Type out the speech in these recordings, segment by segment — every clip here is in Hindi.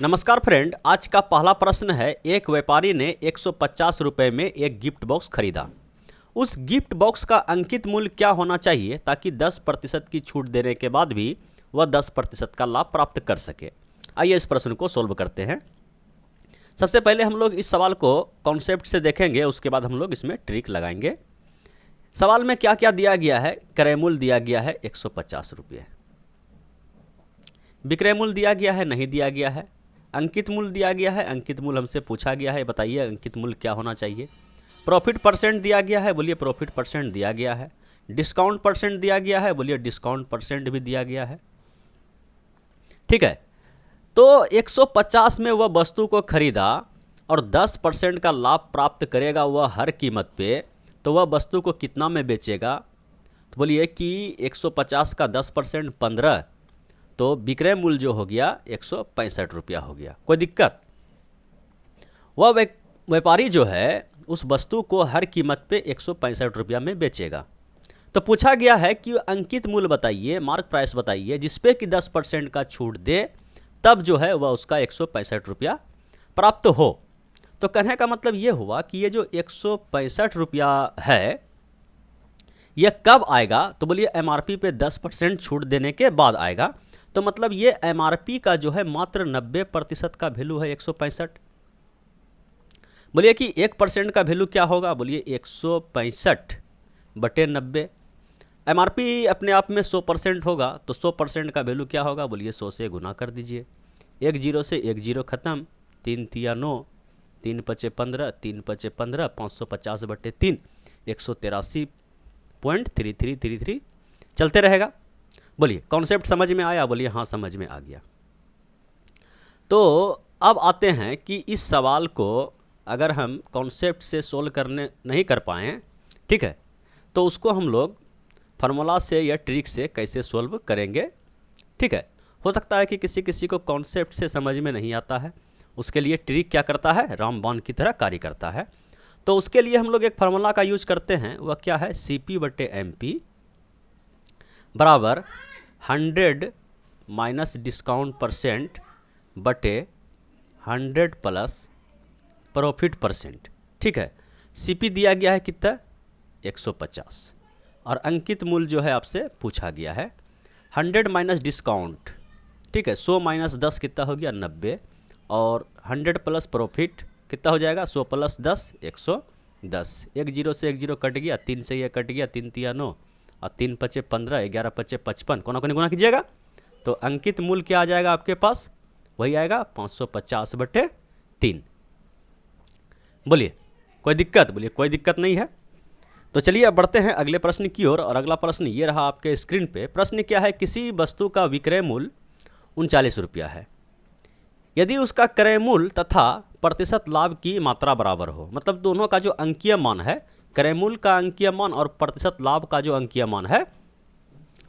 नमस्कार फ्रेंड, आज का पहला प्रश्न है। एक व्यापारी ने 150 रुपये में एक गिफ्ट बॉक्स खरीदा। उस गिफ्ट बॉक्स का अंकित मूल्य क्या होना चाहिए ताकि 10% की छूट देने के बाद भी वह 10% का लाभ प्राप्त कर सके। आइए इस प्रश्न को सोल्व करते हैं। सबसे पहले हम लोग इस सवाल को कॉन्सेप्ट से देखेंगे, उसके बाद हम लोग इसमें ट्रिक लगाएंगे। सवाल में क्या क्या दिया गया है? क्रय मूल्य दिया गया है 150 रुपये, विक्रय मूल्य दिया गया है, नहीं दिया गया है। अंकित मूल्य दिया गया है, अंकित मूल्य हमसे पूछा गया है, बताइए अंकित मूल्य क्या होना चाहिए। प्रॉफिट परसेंट दिया गया है, बोलिए प्रॉफिट परसेंट दिया गया है। डिस्काउंट परसेंट दिया गया है, बोलिए डिस्काउंट परसेंट भी दिया गया है। ठीक है, तो 150 में वह वस्तु को खरीदा और 10% का लाभ प्राप्त करेगा वह हर कीमत पे, तो वह वस्तु को कितना में बेचेगा? तो बोलिए कि 150 का 10% 15, तो विक्रय मूल्य जो हो गया 165 रुपया हो गया। कोई दिक्कत? वह व्यापारी जो है उस वस्तु को हर कीमत पे 165 रुपया में बेचेगा। तो पूछा गया है कि अंकित मूल्य बताइए, मार्क प्राइस बताइए जिसपे कि 10% का छूट दे, तब जो है वह उसका 165 रुपया प्राप्त हो। तो कहने का मतलब ये हुआ कि ये जो 165 रुपया है यह कब आएगा? तो बोलिए एमआरपी पे 10% छूट देने के बाद आएगा। तो मतलब ये एमआरपी का जो है मात्र 90% का वैल्यू है 165। बोलिए कि 1% का वैल्यू क्या होगा? बोलिए 165/90। एमआरपी अपने आप में 100% होगा, तो 100% का वैल्यू क्या होगा? बोलिए 100 से गुना कर दीजिए। एक जीरो से एक जीरो खत्म, 3 तिया 9, 3 पचे 15, 3 पचे 15, 550/3, 183.3333 चलते रहेगा। बोलिए कॉन्सेप्ट समझ में आया? बोलिए हाँ समझ में आ गया। तो अब आते हैं कि इस सवाल को अगर हम कॉन्सेप्ट से सोल्व करने नहीं कर पाएँ, ठीक है, तो उसको हम लोग फार्मूला से या ट्रिक से कैसे सोल्व करेंगे। ठीक है, हो सकता है कि किसी किसी को कॉन्सेप्ट से समझ में नहीं आता है, उसके लिए ट्रिक क्या करता है? रामबाण की तरह कार्य करता है। तो उसके लिए हम लोग एक फार्मूला का यूज करते हैं, वह क्या है? CP/MP बराबर 100 माइनस डिस्काउंट परसेंट बटे 100 प्लस प्रॉफिट परसेंट। ठीक है, CP दिया गया है कितना? 150, और अंकित मूल्य जो है आपसे पूछा गया है 100 माइनस डिस्काउंट। ठीक है, 100 माइनस 10 कितना हो गया? 90, और 100 प्लस प्रॉफिट कितना हो जाएगा? 100 प्लस 10 110। एक जीरो से एक जीरो कट गया, 3 से ये कट गया, 3 तिया 9, और 3 पचे 15, 11 पचे 55, कोना कोनी गुना कीजिएगा, तो अंकित मूल्य क्या आ जाएगा आपके पास? वही आएगा 550/3। बोलिए कोई दिक्कत? बोलिए कोई दिक्कत नहीं है। तो चलिए अब बढ़ते हैं अगले प्रश्न की ओर, और अगला प्रश्न ये रहा आपके स्क्रीन पे। प्रश्न क्या है? किसी वस्तु का विक्रय मूल्य 39 रुपया है, यदि उसका क्रय मूल्य तथा प्रतिशत लाभ की मात्रा बराबर हो। मतलब दोनों का जो अंकीय मान है, क्रय मूल्य का अंकीय मान और प्रतिशत लाभ का जो अंकीय मान है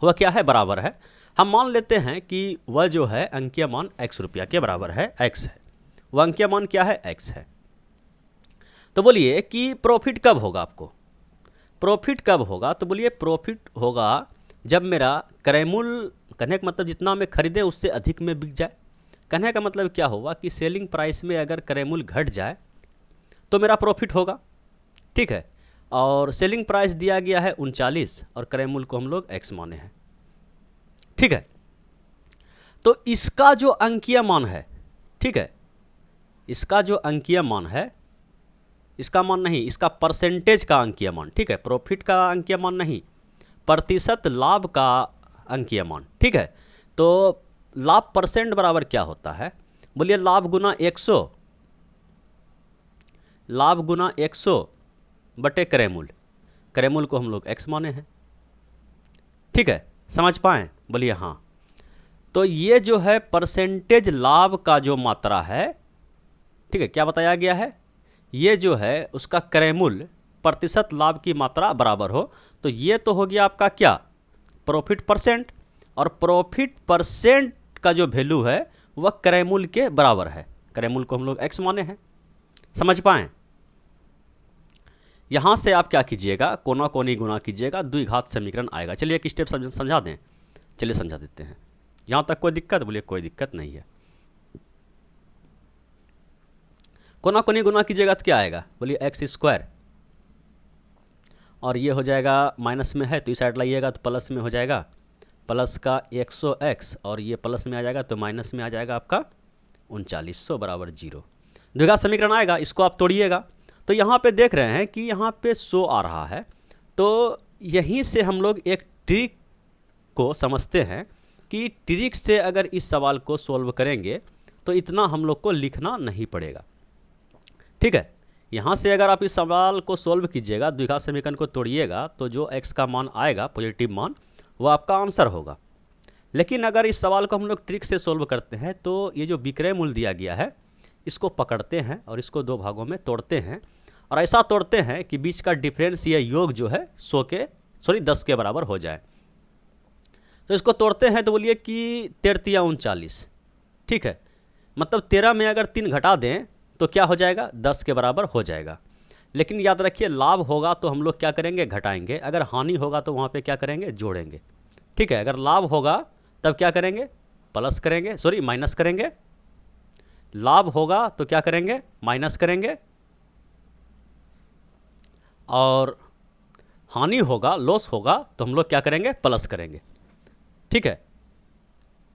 वह क्या है? बराबर है। हम मान लेते हैं कि वह जो है अंकीय मान x रुपया के बराबर है, x है, वह अंकीय मान क्या है? x है। तो बोलिए कि प्रॉफिट कब होगा? आपको प्रॉफिट कब होगा? तो बोलिए प्रॉफिट होगा जब मेरा क्रय मूल्य, कहने का मतलब जितना मैं खरीदे उससे अधिक में बिक जाए। कहने का मतलब क्या होगा कि सेलिंग प्राइस में अगर क्रय मूल्य घट जाए तो मेरा प्रॉफिट होगा। ठीक है, और सेलिंग प्राइस दिया गया है 39 और क्रय मूल्य को हम लोग x माने हैं। ठीक है, तो इसका जो अंकीय मान है, ठीक है, इसका जो अंकीय मान है, इसका मान नहीं, इसका परसेंटेज का अंकीय मान। ठीक है, प्रॉफिट का अंकीय मान नहीं, प्रतिशत लाभ का अंकीय मान। ठीक है, तो लाभ परसेंट बराबर क्या होता है? बोलिए लाभ गुना 100, लाभ गुना 100 बटे क्रय मूल्य। क्रय मूल्य को हम लोग x माने हैं। ठीक है, समझ पाएँ? बोलिए हाँ। तो ये जो है परसेंटेज लाभ का जो मात्रा है, ठीक है, क्या बताया गया है? ये जो है उसका क्रय मूल्य प्रतिशत लाभ की मात्रा बराबर हो, तो ये तो हो गया आपका क्या? प्रॉफिट परसेंट, और प्रॉफिट परसेंट का जो वैल्यू है वह क्रय मूल्य के बराबर है। क्रय मूल्य को हम लोग x माने हैं। समझ पाएँ? यहाँ से आप क्या कीजिएगा? कोना कोनी गुना कीजिएगा, द्विघात समीकरण आएगा। चलिए एक स्टेप समझा दें। चलिए समझा देते हैं। यहाँ तक कोई दिक्कत? बोलिए कोई दिक्कत नहीं है। कोना कोनी गुना कीजिएगा तो क्या आएगा, बोलिए एक्स स्क्वायर, और ये हो जाएगा माइनस में है तो इस साइड लाइएगा तो प्लस में हो जाएगा, प्लस का 100x और ये प्लस में आ जाएगा तो माइनस में आ जाएगा आपका 3900 बराबर 0। द्विघात समीकरण आएगा, इसको आप तोड़िएगा। तो यहाँ पे देख रहे हैं कि यहाँ पे 100 आ रहा है, तो यहीं से हम लोग एक ट्रिक को समझते हैं कि ट्रिक से अगर इस सवाल को सॉल्व करेंगे तो इतना हम लोग को लिखना नहीं पड़ेगा। ठीक है, यहाँ से अगर आप इस सवाल को सॉल्व कीजिएगा, द्विघात समीकरण को तोड़िएगा, तो जो x का मान आएगा पॉजिटिव मान, वो आपका आंसर होगा। लेकिन अगर इस सवाल को हम लोग ट्रिक से सॉल्व करते हैं तो ये जो विक्रय मूल्य दिया गया है इसको पकड़ते हैं और इसको दो भागों में तोड़ते हैं, और ऐसा तोड़ते हैं कि बीच का डिफरेंस या योग जो है 10 के बराबर हो जाए। तो इसको तोड़ते हैं तो बोलिए कि 13 39, ठीक है, मतलब 13 में अगर 3 घटा दें तो क्या हो जाएगा, 10 के बराबर हो जाएगा। लेकिन याद रखिए, लाभ होगा तो हम लोग क्या करेंगे, घटाएंगे, अगर हानि होगा तो वहाँ पे क्या करेंगे, जोड़ेंगे। ठीक है, अगर लाभ होगा तब क्या करेंगे, प्लस करेंगे, माइनस करेंगे। लाभ होगा तो क्या करेंगे, माइनस करेंगे, और हानि होगा, लॉस होगा तो हम लोग क्या करेंगे, प्लस करेंगे। ठीक है,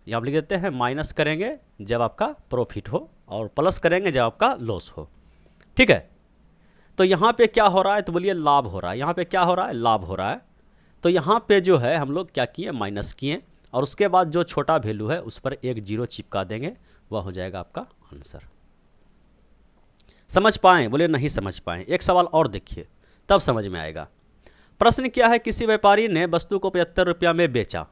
यहाँ लिख देते हैं माइनस करेंगे जब आपका प्रॉफिट हो और प्लस करेंगे जब आपका लॉस हो। ठीक है, तो यहाँ पे क्या हो रहा है, तो बोलिए लाभ हो रहा है। यहाँ पे क्या हो रहा है, लाभ हो रहा है। तो यहाँ पे जो है हम लोग क्या किए, माइनस किए, और उसके बाद जो छोटा वैल्यू है उस पर एक 0 चिपका देंगे, वह हो जाएगा आपका आंसर। समझ पाएँ, बोले नहीं समझ पाएँ। एक सवाल और देखिए तब समझ में आएगा। प्रश्न क्या है, किसी व्यापारी ने वस्तु को 75 रुपया में बेचा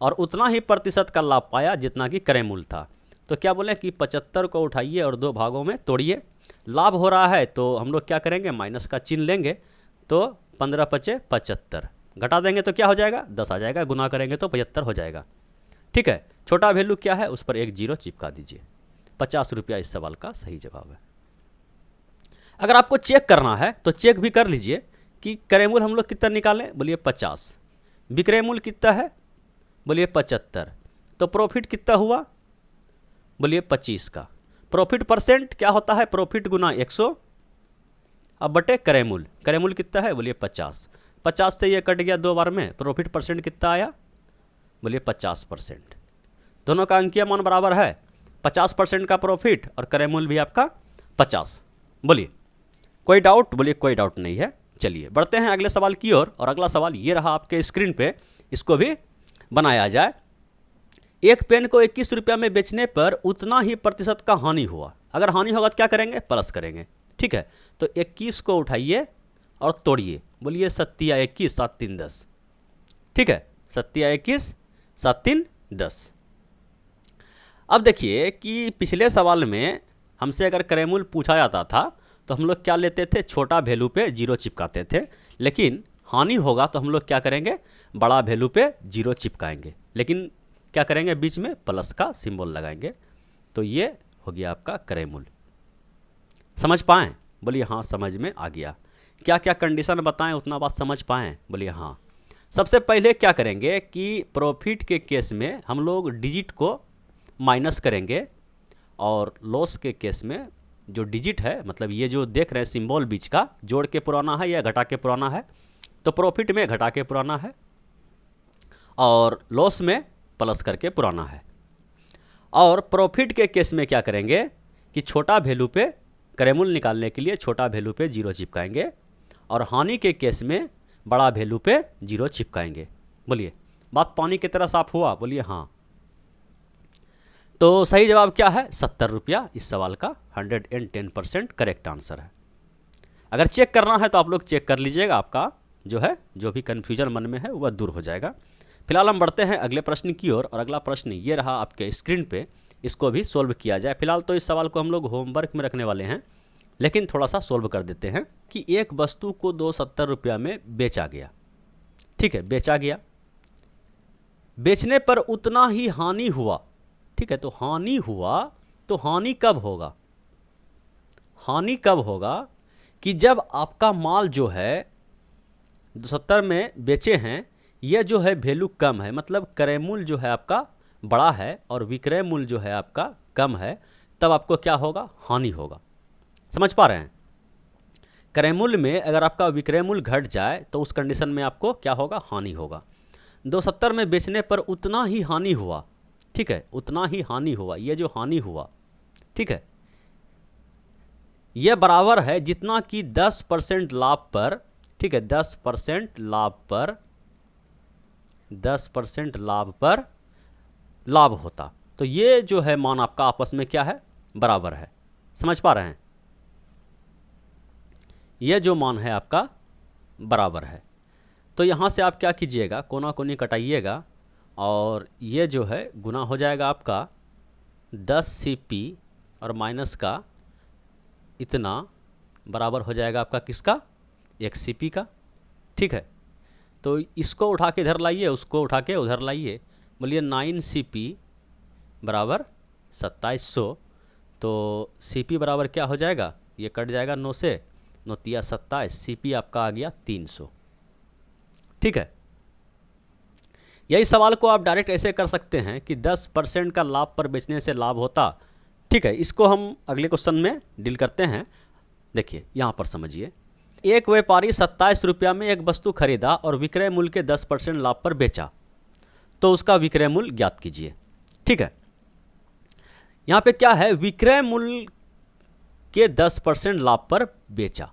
और उतना ही प्रतिशत का लाभ पाया जितना कि क्रय मूल्य था। तो क्या बोले कि 75 को उठाइए और दो भागों में तोड़िए। लाभ हो रहा है तो हम लोग क्या करेंगे, माइनस का चिन्ह लेंगे, तो 15 पचे 75, घटा देंगे तो क्या हो जाएगा, 10 आ जाएगा, गुना करेंगे तो 75 हो जाएगा। ठीक है, छोटा वैल्यू क्या है, उस पर एक 0 चिपका दीजिए। 50 रुपया इस सवाल का सही जवाब है। अगर आपको चेक करना है तो चेक भी कर लीजिए कि क्रय मूल्य हम लोग कितना निकालें, बोलिए 50, विक्रय मूल्य कितना है, बोलिए 75, तो प्रॉफिट कितना हुआ, बोलिए 25 का। प्रॉफिट परसेंट क्या होता है, प्रॉफिट गुना 100 अब बटे क्रय मूल्य कितना है, बोलिए 50। 50 से ये कट गया 2 बार में, प्रॉफिट परसेंट कितना आया, बोलिए 50%। दोनों का अंकीय मान बराबर है, 50% का प्रॉफिट और क्रय मूल्य भी आपका 50। बोलिए कोई डाउट, बोलिए कोई डाउट नहीं है। चलिए बढ़ते हैं अगले सवाल की ओर, और अगला सवाल ये रहा आपके स्क्रीन पे, इसको भी बनाया जाए। एक पेन को 21 रुपया में बेचने पर उतना ही प्रतिशत का हानि हुआ। अगर हानि होगा तो क्या करेंगे, प्लस करेंगे। ठीक है, तो 21 को उठाइए और तोड़िए, बोलिए 7 या 21 7 3 10। ठीक है, 7 या 21 7 3 10। अब देखिए कि पिछले सवाल में हमसे अगर क्रय मूल्य पूछा जाता था तो हम लोग क्या लेते थे, छोटा वैल्यू पे 0 चिपकाते थे। लेकिन हानि होगा तो हम लोग क्या करेंगे, बड़ा वैल्यू पे 0 चिपकाएंगे, लेकिन क्या करेंगे, बीच में प्लस का सिंबल लगाएंगे। तो ये हो गया आपका क्रय मूल्य। समझ पाएँ, बोलिए हाँ समझ में आ गया। क्या क्या कंडीशन बताएं उतना बात समझ पाएँ, बोलिए हाँ। सबसे पहले क्या करेंगे कि प्रॉफिट के केस में हम लोग डिजिट को माइनस करेंगे, और लॉस के केस में जो डिजिट है, मतलब ये जो देख रहे हैं सिंबल बीच का, जोड़ के पुराना है या घटा के पुराना है, तो प्रॉफिट में घटा के पुराना है और लॉस में प्लस करके पुराना है। और प्रॉफिट के केस में क्या करेंगे कि छोटा वैल्यू पे क्रय मूल्य निकालने के लिए छोटा वैल्यू पे 0 चिपकाएंगे, और हानि के केस में बड़ा वैल्यू पे 0 चिपकाएंगे। बोलिए बात पानी की तरह साफ हुआ, बोलिए हाँ। तो सही जवाब क्या है, 70 रुपया इस सवाल का 110% करेक्ट आंसर है। अगर चेक करना है तो आप लोग चेक कर लीजिएगा, आपका जो है जो भी कन्फ्यूजन मन में है वह दूर हो जाएगा। फिलहाल हम बढ़ते हैं अगले प्रश्न की ओर, और अगला प्रश्न ये रहा आपके स्क्रीन पे, इसको भी सोल्व किया जाए। फिलहाल तो इस सवाल को हम लोग होमवर्क में रखने वाले हैं, लेकिन थोड़ा सा सोल्व कर देते हैं कि एक वस्तु को 270 रुपया में बेचा गया। ठीक है, बेचा गया, बेचने पर उतना ही हानि हुआ। ठीक है, तो हानि हुआ, तो हानि कब होगा, हानि कब होगा कि जब आपका माल जो है 270 में बेचे हैं, यह जो है वैल्यू कम है, मतलब क्रय मूल्य जो है आपका बड़ा है और विक्रय मूल्य जो है आपका कम है, तब आपको क्या होगा, हानि होगा। समझ पा रहे हैं? क्रय मूल्य में अगर आपका विक्रय मूल्य घट जाए तो उस कंडीशन में आपको क्या होगा, हानि होगा। 270 में बेचने पर उतना ही हानि हुआ, ठीक है, उतना ही हानि हुआ। ये जो हानि हुआ, ठीक है, यह बराबर है जितना कि 10% लाभ पर, ठीक है, 10% लाभ पर, 10% लाभ पर लाभ होता। तो ये जो है मान आपका आपस में क्या है, बराबर है। समझ पा रहे हैं? यह जो मान है आपका बराबर है। तो यहाँ से आप क्या कीजिएगा, कोना कोनी कटाइएगा और ये जो है गुना हो जाएगा आपका 10 CP और माइनस का इतना बराबर हो जाएगा आपका किसका, 1 CP का, ठीक है। तो इसको उठा के इधर लाइए, उसको उठा के उधर लाइए, बोलिए 9 CP बराबर 2700। तो CP बराबर क्या हो जाएगा, ये कट जाएगा 9 से, 9 तिया 27, CP आपका आ गया 300, ठीक है। यही सवाल को आप डायरेक्ट ऐसे कर सकते हैं कि 10% का लाभ पर बेचने से लाभ होता, ठीक है। इसको हम अगले क्वेश्चन में डील करते हैं। देखिए यहाँ पर समझिए, एक व्यापारी 27 रुपया में एक वस्तु खरीदा और विक्रय मूल्य के 10% लाभ पर बेचा, तो उसका विक्रय मूल्य ज्ञात कीजिए, ठीक है। यहाँ पे क्या है, विक्रय मूल्य के 10% लाभ पर बेचा,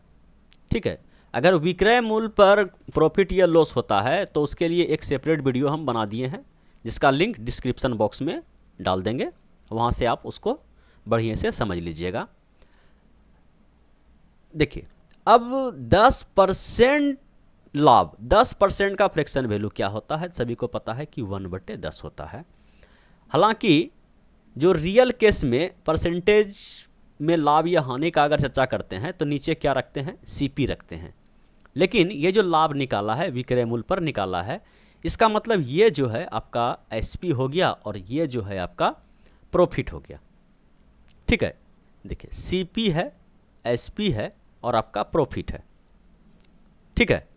ठीक है। अगर विक्रय मूल्य पर प्रॉफिट या लॉस होता है तो उसके लिए एक सेपरेट वीडियो हम बना दिए हैं, जिसका लिंक डिस्क्रिप्शन बॉक्स में डाल देंगे, वहाँ से आप उसको बढ़िया से समझ लीजिएगा। देखिए अब 10% लाभ, 10% का फ्रैक्शन वैल्यू क्या होता है, सभी को पता है कि 1/10 होता है। हालांकि जो रियल केस में परसेंटेज में लाभ या हानि का अगर चर्चा करते हैं तो नीचे क्या रखते हैं, CP रखते हैं। लेकिन ये जो लाभ निकाला है विक्रय मूल्य पर निकाला है, इसका मतलब ये जो है आपका SP हो गया और ये जो है आपका प्रॉफिट हो गया, ठीक है। देखिए CP है, SP है और आपका प्रॉफिट है, ठीक है।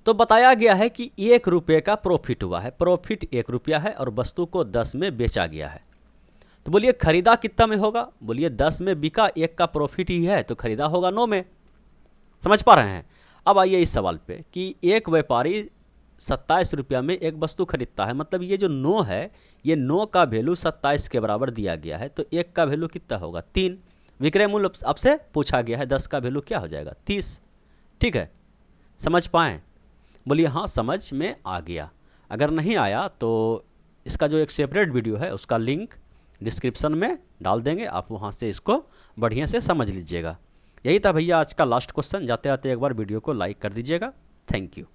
तो बताया गया है कि 1 रुपये का प्रॉफिट हुआ है, प्रॉफिट 1 रुपया है और वस्तु को 10 में बेचा गया है। तो बोलिए खरीदा कितना में होगा, बोलिए 10 में बिका, 1 का प्रॉफिट ही है तो खरीदा होगा 9 में। समझ पा रहे हैं? अब आइए इस सवाल पे कि एक व्यापारी 27 रुपया में एक वस्तु खरीदता है, मतलब ये जो 9 है, ये 9 का वैल्यू 27 के बराबर दिया गया है, तो 1 का वैल्यू कितना होगा, 3। विक्रय मूल्य आपसे पूछा गया है, 10 का वैल्यू क्या हो जाएगा, 30, ठीक है। समझ पाएँ? बोलिए हाँ समझ में आ गया। अगर नहीं आया तो इसका जो एक सेपरेट वीडियो है उसका लिंक डिस्क्रिप्शन में डाल देंगे, आप वहाँ से इसको बढ़िया से समझ लीजिएगा। यही था भैया आज का लास्ट क्वेश्चन। जाते जाते एक बार वीडियो को लाइक कर दीजिएगा। Thank you.